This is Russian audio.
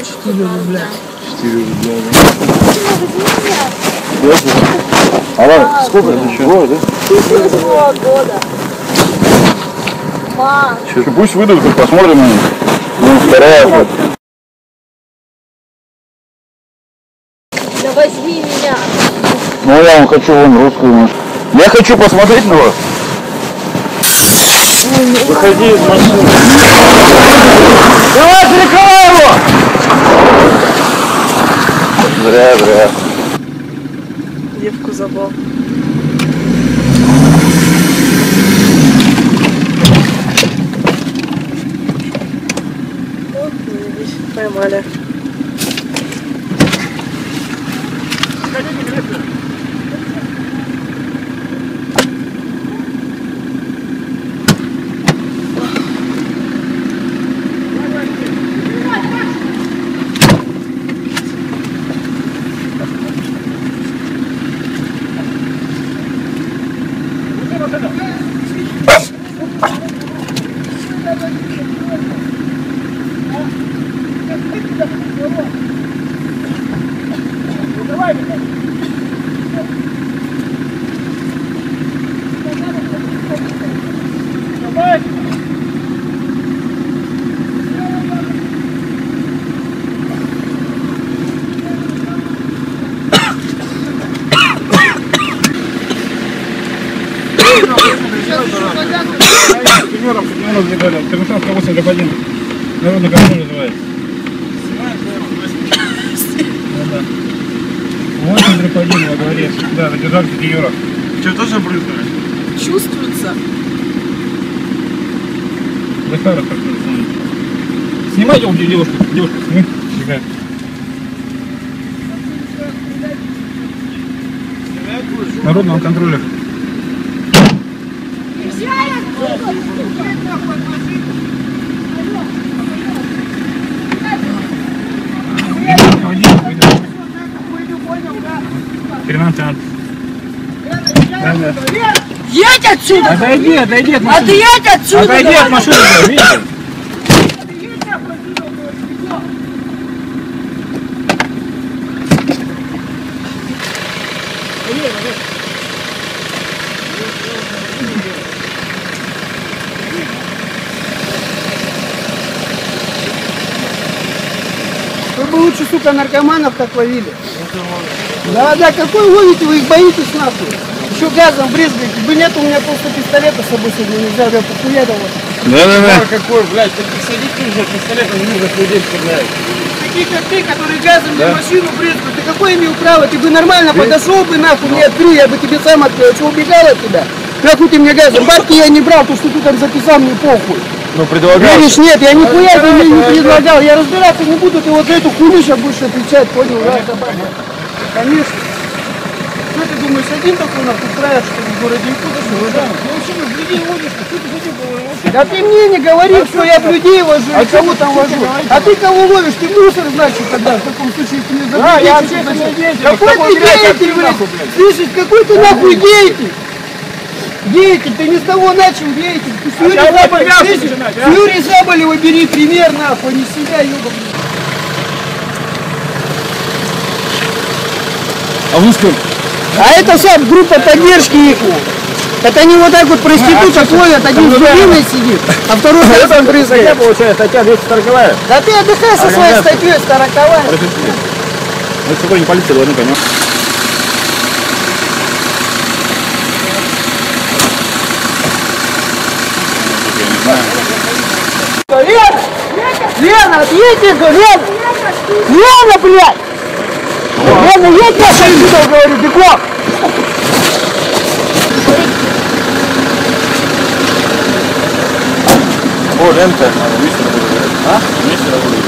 4 рубля. 4 рубля, да? А сколько это еще? Двое, да? 4 года. Мам. Пусть выйдут, посмотрим на них. Ну, вторая. Да возьми меня. Ну, я вам хочу вон русскую. Я хочу посмотреть на вас. Выходи из машины. Давай, перекрывай его! Зря. Девку забыл. Вот, видишь, поймали. Примером, Пермышанская 8 ДФ1. Народный контроль называется. 8 ДФ1 во дворе. Да, задержали сутенера. Что, тоже брызгали? Чувствуется. Захара как-то снимайте у девушку. Девушку сними. Бегает. Народного контроля. Едь отсюда! Отойди от машины. Отъедь отсюда! Отойди от машины, видите? Вы бы лучше, сука, наркоманов так ловили. Да, какой ловите, вы их боитесь нахуй. Еще газом брызгаете. Бы нет, у меня просто пистолета с собой сегодня нельзя, я похуярил вас. Да. Какой, блядь, ты садись уже, пистолетом в нужных людей стреляют. Такие как ты, которые газом на машину брызгают. Ты какое имел право? Ты бы нормально подошел бы нахуй, мне открыл, я бы тебе сам открыл. Что, убегал от тебя? Нахуй ты мне газом? Бабки я не брал, то, что ты там записал, мне похуй. Ну, предлагаю. Видишь, нет, я нихуя тебе не предлагал. Я разбираться не буду, ты вот за эту хуйню сейчас будешь отвечать, понял? Да? Конечно. Что ты думаешь, один такой нахуй устраиваешь, что в городе Якутске? Да ты мне не говори, что я людей вожу, а кого там вожу. А ты кого ловишь? Ты мусор, значит, тогда, в таком случае, если не забудешь. Я общественный деятель. Какой ты деятель, блядь? Слышишь, какой ты нахуй деятель? Деятель, ты не с того начал деятель. Ты с Юрия Заболева бери пример, нахуй, не с себя, ёбаный. А вы с кем? А это вся группа поддержки их. Это они вот так вот проституток ловят, один с дубиной сидит, а второй газом брызгает. Статья получается, статья 240. Да ты отдыхай со своей статьей 40-й. Это сотрудник полиции, ладно, понял. Лена, отъедь, Лена! Лена, блядь! Лена, едь наша отсюда, говорю, бегом! О, лента. Вместе работает. А? Вместе работает.